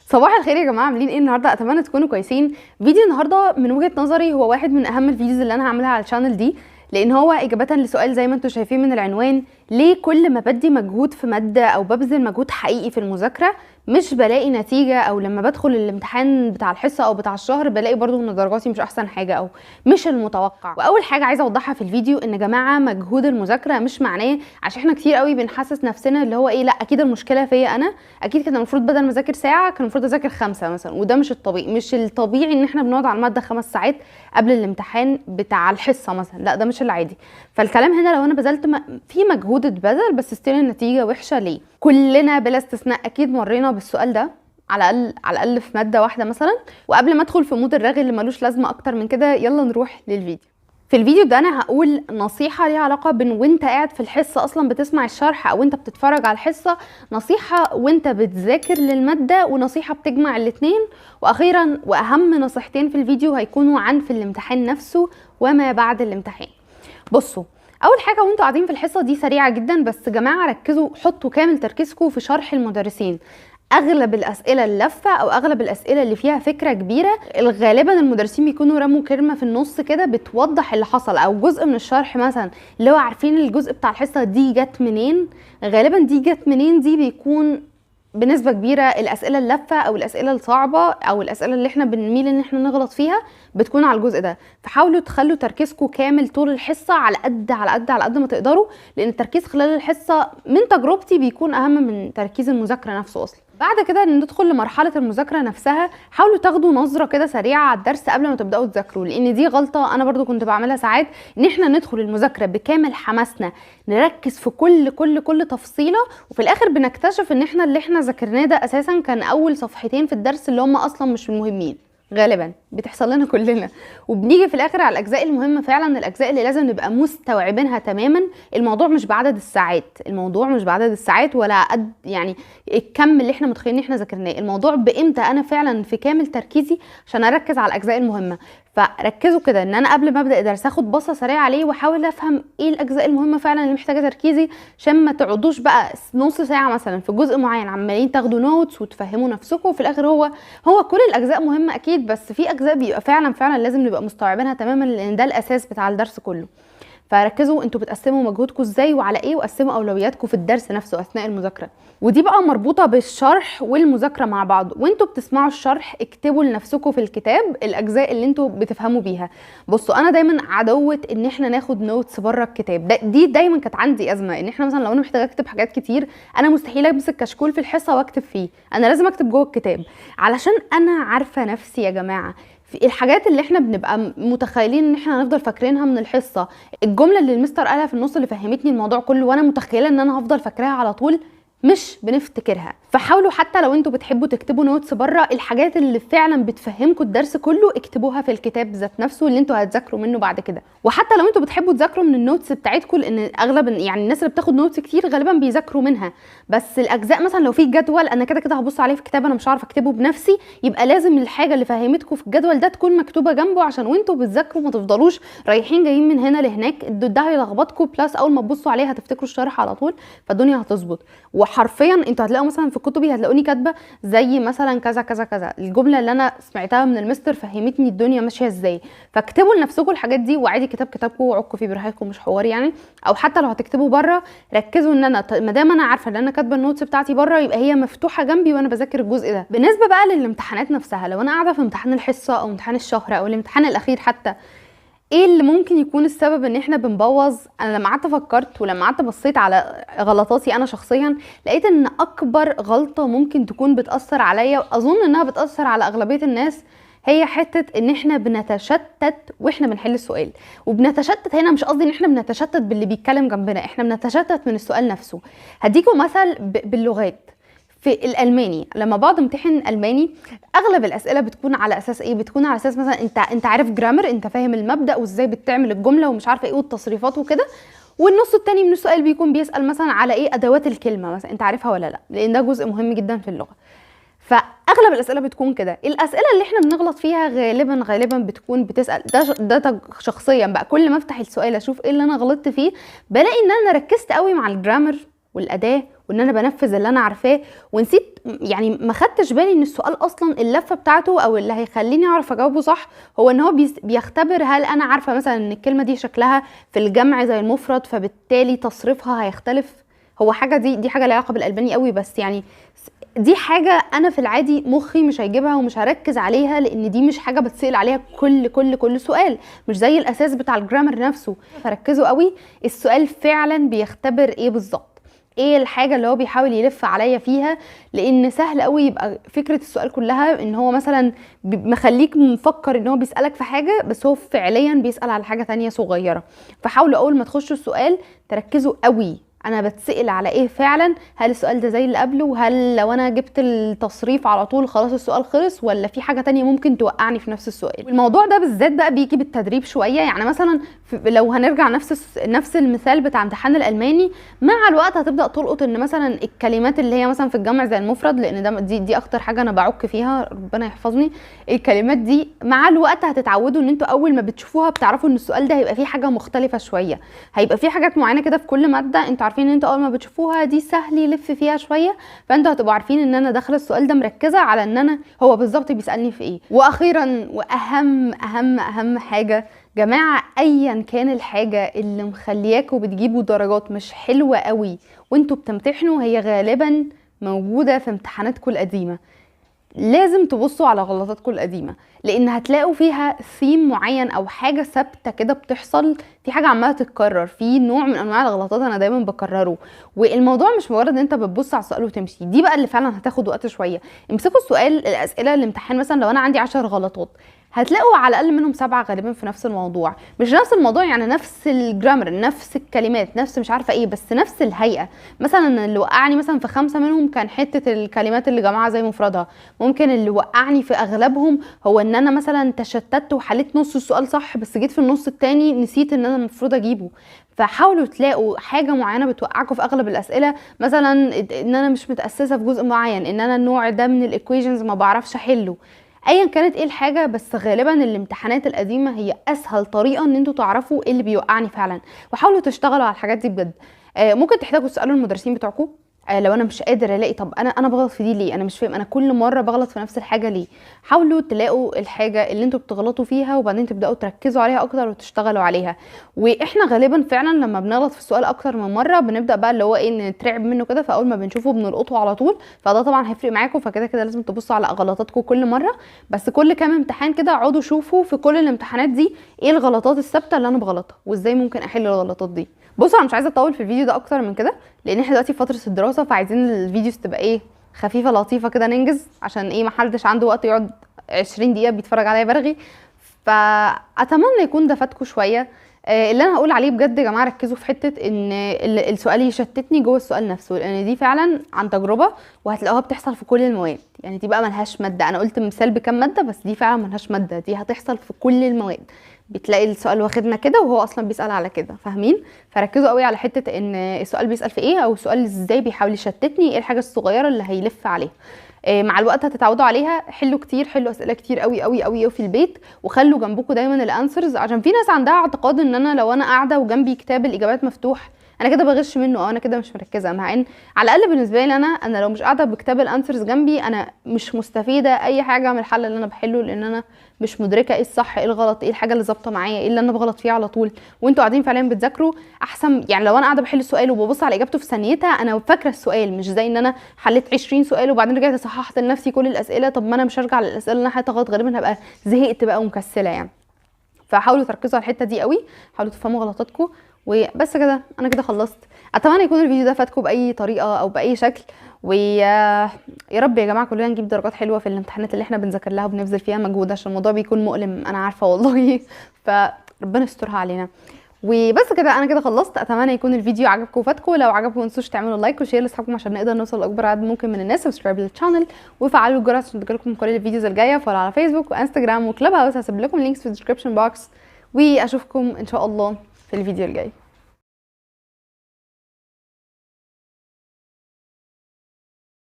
صباح الخير يا جماعه، عاملين ايه النهارده؟ اتمنى تكونوا كويسين. فيديو النهارده من وجهه نظري هو واحد من اهم الفيديوز اللي انا هعملها على الشانل دي، لان هو اجابه لسؤال زي ما انتم شايفين من العنوان: ليه كل ما بدي مجهود في ماده او ببذل مجهود حقيقي في المذاكره مش بلاقي نتيجه، او لما بدخل الامتحان بتاع الحصه او بتاع الشهر بلاقي برضو ان درجاتي مش احسن حاجه او مش المتوقع. واول حاجه عايزه اوضحها في الفيديو ان يا جماعه مجهود المذاكره مش معناه، عشان احنا كتير قوي بنحسس نفسنا اللي هو ايه، لا اكيد المشكله فيا انا، اكيد كان المفروض بدل ما اذاكر ساعه كان المفروض اذاكر 5 مثلا. وده مش الطبيعي، مش الطبيعي ان احنا بنقعد على الماده 5 ساعات قبل الامتحان بتاع الحصه مثلا، لا ده مش العادي. فالكلام هنا لو انا بذلت في مجهود اتبذل بس ستيل النتيجه وحشه، ليه؟ كلنا بلا استثناء اكيد مرينا بالسؤال ده على الاقل في ماده واحده مثلا. وقبل ما ادخل في مود الرغي اللي ملوش لازمه اكتر من كده، يلا نروح للفيديو. في الفيديو ده انا هقول نصيحه ليها علاقه بين وانت قاعد في الحصه اصلا بتسمع الشرح، او انت بتتفرج على الحصه، نصيحه وانت بتذاكر للماده، ونصيحه بتجمع الاتنين. واخيرا واهم نصيحتين في الفيديو هيكونوا عن في الامتحان نفسه وما بعد الامتحان. بصوا، اول حاجه وانتوا قاعدين في الحصه دي سريعه جدا، بس جماعه ركزوا، حطوا كامل تركيزكم في شرح المدرسين. اغلب الاسئله اللفه او اغلب الاسئله اللي فيها فكره كبيره غالبا المدرسين بيكونوا رموا كلمه في النص كده بتوضح اللي حصل، او جزء من الشرح مثلا اللي هو عارفين الجزء بتاع الحصه دي جت منين، غالبا دي جت منين دي بيكون بنسبه كبيره الاسئله اللفه او الاسئله الصعبه او الاسئله اللي احنا بنميل ان احنا نغلط فيها بتكون على الجزء ده. فحاولوا تخلوا تركيزكم كامل طول الحصه على قد ما تقدروا، لان التركيز خلال الحصه من تجربتي بيكون اهم من تركيز المذاكره نفسه اصلا. بعد كده ندخل لمرحله المذاكره نفسها. حاولوا تاخدوا نظره كده سريعه على الدرس قبل ما تبداوا تذاكروا، لان دي غلطه انا برضو كنت بعملها ساعات، ان احنا ندخل المذاكره بكامل حماسنا، نركز في كل تفصيله، وفي الاخر بنكتشف ان احنا اللي احنا ذاكرناه ده اساسا كان اول صفحتين في الدرس اللي هم اصلا مش المهمين. غالبا بتحصل لنا كلنا، وبنيجي في الاخر على الاجزاء المهمه فعلا، الاجزاء اللي لازم نبقى مستوعبينها تماما. الموضوع مش بعدد الساعات، الموضوع مش بعدد الساعات ولا قد يعني الكم اللي احنا متخيلين ان احنا ذاكرناه، الموضوع بامتى انا فعلا في كامل تركيزي عشان اركز على الاجزاء المهمه. فركزوا كده ان انا قبل ما ابدا الدرس اخد بصه سريعه عليه واحاول افهم ايه الاجزاء المهمه فعلا اللي محتاجه تركيزي، عشان ما تقعدوش بقى نص ساعه مثلا في جزء معين عمالين تاخدوا نوتس وتفهموا نفسكم، وفي الاخر هو كل الاجزاء مهمه اكيد، بس في اجزاء بيبقى فعلا لازم نبقى مستوعبينها تماما، لان ده الاساس بتاع الدرس كله. فركزوا انتوا بتقسموا مجهودكم ازاي وعلى ايه، وقسموا اولوياتكم في الدرس نفسه اثناء المذاكره. ودي بقى مربوطه بالشرح والمذاكره مع بعض. وانتوا بتسمعوا الشرح اكتبوا لنفسكم في الكتاب الاجزاء اللي انتوا بتفهموا بيها. بصوا، انا دايما عدوه ان احنا ناخد نوتس بره الكتاب دي دايما كانت عندي ازمه، ان احنا مثلا لو انا محتاجه اكتب حاجات كتير انا مستحيل امسك كشكول في الحصه واكتب فيه، انا لازم اكتب جوه الكتاب، علشان انا عارفه نفسي يا جماعه في الحاجات اللي احنا بنبقى متخيلين ان احنا هنفضل فاكرينها من الحصه. الجمله اللي المستر قالها في النص اللي فهمتني الموضوع كله وانا متخيله ان انا هفضل فاكراها على طول، مش بنفتكرها. فحاولوا حتى لو انتوا بتحبوا تكتبوا نوتس بره، الحاجات اللي فعلا بتفهمكم الدرس كله اكتبوها في الكتاب ذات نفسه اللي انتوا هتذاكروا منه بعد كده. وحتى لو انتوا بتحبوا تذاكروا من النوتس بتاعتكم، لان اغلب يعني الناس اللي بتاخد نوتس كتير غالبا بيذاكروا منها، بس الاجزاء مثلا لو في جدول انا كده هبص عليه في كتاب انا مش عارفه اكتبه بنفسي، يبقى لازم الحاجه اللي فهمتكم في الجدول ده تكون مكتوبه جنبه، عشان وانتوا بتذاكروا ما تفضلوش رايحين جايين من هنا لهناك، ده هيلخبطكم، بلس اول ما تبصوا عليه هتفتكروا الشرح على طول فالدنيا هتظبط. وحرفيا انتوا هتلاقوا مثلا في كتبي هتلاقوني كاتبه زي مثلا كذا كذا كذا، الجمله اللي انا سمعتها من المستر فهمتني الدنيا ماشيه ازاي. فاكتبوا لنفسكم الحاجات دي، وعادي كتابكم وعكوا فيه براحتكم مش حوار يعني. او حتى لو هتكتبوا بره ركزوا ان انا ما دام انا عارفه ان انا كاتبه النوتس بتاعتي بره يبقى هي مفتوحه جنبي وانا بذاكر الجزء ده. بالنسبه بقى للامتحانات نفسها، لو انا قاعده في امتحان الحصه او امتحان الشهر او الامتحان الاخير حتى، ايه اللي ممكن يكون السبب ان احنا بنبوظ؟ انا لما قعدت فكرت ولما قعدت بصيت على غلطاتي انا شخصيا، لقيت ان اكبر غلطه ممكن تكون بتاثر عليا، واظن انها بتاثر على اغلبيه الناس، هي حته ان احنا بنتشتت واحنا بنحل السؤال. وبنتشتت هنا مش قصدي ان احنا بنتشتت باللي بيتكلم جنبنا، احنا بنتشتت من السؤال نفسه. هديكم مثل باللغات. في الالماني لما بقعد امتحن الماني، اغلب الاسئله بتكون على اساس ايه؟ بتكون على اساس مثلا انت عارف جرامر، انت فاهم المبدا وازاي بتعمل الجمله ومش عارفه ايه والتصريفات وكده. والنص التاني من السؤال بيكون بيسال مثلا على ايه ادوات الكلمه مثلا، انت عارفها ولا لا، لان ده جزء مهم جدا في اللغه. فاغلب الاسئله بتكون كده. الاسئله اللي احنا بنغلط فيها غالبا بتكون بتسال ده شخصيا بقى، كل ما افتح السؤال اشوف ايه اللي انا غلطت فيه، بلاقي ان انا ركزت قوي مع الجرامر والاداه وان انا بنفذ اللي انا عارفاه، ونسيت يعني ما خدتش بالي ان السؤال اصلا اللفه بتاعته او اللي هيخليني اعرف اجاوبه صح هو ان هو بيختبر هل انا عارفه مثلا ان الكلمه دي شكلها في الجمع زي المفرد فبالتالي تصريفها هيختلف. هو حاجه دي حاجه ليها علاقه بالالباني قوي، بس يعني دي حاجه انا في العادي مخي مش هيجيبها ومش هركز عليها، لان دي مش حاجه بتسال عليها كل سؤال، مش زي الاساس بتاع الجرامر نفسه. فركزوا قوي السؤال فعلا بيختبر ايه بالظبط، ايه الحاجه اللي هو بيحاول يلف عليا فيها، لان سهل قوي يبقى فكره السؤال كلها ان هو مثلا مخليك مفكر ان هو بيسالك في حاجه بس هو فعليا بيسال على حاجه تانية صغيره. فحاولوا اول ما تخشوا السؤال تركزوا قوي انا بتسأل على ايه فعلا، هل السؤال ده زي اللي قبله، هل لو انا جبت التصريف على طول خلاص السؤال خلص، ولا في حاجة تانية ممكن توقعني في نفس السؤال. والموضوع ده بالذات بقى بيجي بالتدريب شوية. يعني مثلا لو هنرجع نفس المثال بتاع امتحان الالماني، مع الوقت هتبدأ تلقط ان مثلا الكلمات اللي هي مثلا في الجمع زي المفرد، لان دي اكتر حاجة انا بعك فيها ربنا يحفظني، الكلمات دي مع الوقت هتتعودوا ان انتوا اول ما بتشوفوها بتعرفوا ان السؤال ده هيبقى فيه حاجة مختلفة شوية، هيبقى فيه حاجات معينة كده في كل مادة انتوا عارفين ان انتوا اول ما بتشوفوها دي سهل يلف فيها شويه، فانتوا هتبقوا عارفين ان انا داخله السؤال ده مركزه على ان انا هو بالظبط بيسالني في ايه. واخيرا واهم اهم اهم حاجه جماعه، ايا كان الحاجه اللي مخلياكوا بتجيبوا درجات مش حلوه قوي وانتوا بتمتحنوا، هي غالبا موجوده في امتحاناتكم القديمه. لازم تبصوا على غلطاتكم القديمه، لان هتلاقوا فيها ثيم معين او حاجه ثابته كده بتحصل، في حاجه عماله تتكرر، في نوع من انواع الغلطات انا دايما بكرره. والموضوع مش مجرد ان انت بتبص على السؤال وتمشي، دي بقى اللي فعلا هتاخد وقت شويه. امسكوا السؤال، الاسئله الامتحان مثلا لو انا عندي 10 غلطات هتلاقوا على الاقل منهم 7 غالبا في نفس الموضوع، مش نفس الموضوع يعني نفس الجرامر نفس الكلمات نفس مش عارفه ايه، بس نفس الهيئه. مثلا اللي وقعني مثلا في 5 منهم كان حته الكلمات اللي جماعه زي مفردها، ممكن اللي وقعني في اغلبهم هو ان انا مثلا تشتت وحليت نص السؤال صح بس جيت في النص التاني نسيت ان انا المفروض اجيبه. فحاولوا تلاقوا حاجه معينه بتوقعكم في اغلب الاسئله، مثلا ان انا مش متاسسه في جزء معين، ان انا النوع ده من الايكويشنز ما بعرفش احله، ايا كانت ايه الحاجه. بس غالبا الامتحانات القديمه هي اسهل طريقه ان انتوا تعرفوا ايه اللي بيوقعني فعلا، وحاولوا تشتغلوا على الحاجات دي بجد. ممكن تحتاجوا تسالوا المدرسين بتوعكم لو انا مش قادر الاقي، طب انا بغلط في دي ليه، انا مش فاهم انا كل مره بغلط في نفس الحاجه ليه. حاولوا تلاقوا الحاجه اللي انتوا بتغلطوا فيها وبعدين تبداوا تركزوا عليها اكتر وتشتغلوا عليها. واحنا غالبا فعلا لما بنغلط في السؤال اكتر من مره بنبدا بقى اللي هو ايه نترعب منه كده، فاول ما بنشوفه بنلقطه على طول، فده طبعا هيفرق معاكم. فكده كده لازم تبصوا على غلطاتكم كل مره، بس كل كام امتحان كده اقعدوا شوفوا في كل الامتحانات دي ايه الغلطات الثابته اللي انا بغلطها وازاي ممكن احل الغلطات دي. بصوا انا مش عايزه اطول في الفيديو ده اكتر من كده، لان احنا دلوقتي في فتره الدراسه، فعايزين الفيديوز تبقى ايه خفيفه لطيفه كده ننجز، عشان ايه محدش عنده وقت يقعد 20 دقيقه بيتفرج عليا برغي. فاتمنى يكون ده فاتكم شويه. اللي انا هقول عليه بجد يا جماعه، ركزوا في حته ان السؤال يشتتني جوه السؤال نفسه، لان دي فعلا عن تجربه وهتلاقوها بتحصل في كل المواد. يعني دي بقى ملهاش ماده، انا قلت مثال بكام ماده بس دي فعلا ملهاش ماده، دي هتحصل في كل المواد. بتلاقي السؤال واخدنا كده وهو اصلا بيسال على كده، فاهمين؟ فركزوا قوي على حته ان السؤال بيسال في ايه، او السؤال ازاي بيحاول يشتتني، ايه الحاجه الصغيره اللي هيلف عليها. مع الوقت هتتعودوا عليها. حلوا كتير، حلوا اسئله كتير قوي قوي قوي في البيت، وخلوا جنبكم دايما الانسرز، عشان في ناس عندها اعتقاد ان انا لو انا قاعده وجنبي كتاب الاجابات مفتوح انا كده بغش منه او انا كده مش مركزه. مع ان على الاقل بالنسبه لي انا لو مش قاعده بكتاب الانسرز جنبي انا مش مستفيده اي حاجه من الحل اللي انا بحله، لان انا مش مدركه ايه الصح ايه الغلط، ايه الحاجه اللي ظابطه معايا، ايه اللي انا بغلط فيه على طول. وانتوا قاعدين فعليا بتذاكروا احسن. يعني لو انا قاعده بحل السؤال وببص على اجابته في ثانيتها انا فاكره السؤال، مش زي ان انا حليت 20 سؤال وبعدين رجعت صححت لنفسي كل الاسئله. طب ما انا مش هرجع للاسئله اللي انا حليتها غلط، غالبا هبقى زهقت بقى ومكسله يعني. فحاولوا تركزوا على الحته دي قوي، حاولوا تفهموا غلطاتكم. وبس كده انا كده خلصت. اتمنى يكون الفيديو ده فاتكم باي طريقه او باي شكل، ويا رب يا جماعه كلنا نجيب درجات حلوه في الامتحانات اللي احنا بنذاكر لها وبنبذل فيها مجهود، عشان الموضوع بيكون مؤلم انا عارفه والله. فربنا يسترها علينا. وبس كده انا كده خلصت. اتمنى يكون الفيديو عجبكم وفاتكم. لو عجبكم ما تنسوش تعملوا لايك وشير لاصحابكم عشان نقدر نوصل لاكبر عدد ممكن من الناس. سبسكرايب للشانل وفعلوا الجرس عشان تجيلكم كل الفيديوز الجايه. فولو على فيسبوك وانستجرام وكلاب هاوس، هسيب لكم اللينكس في الديسكربشن بوكس. واشوفكم ان شاء الله في الفيديو الجاي.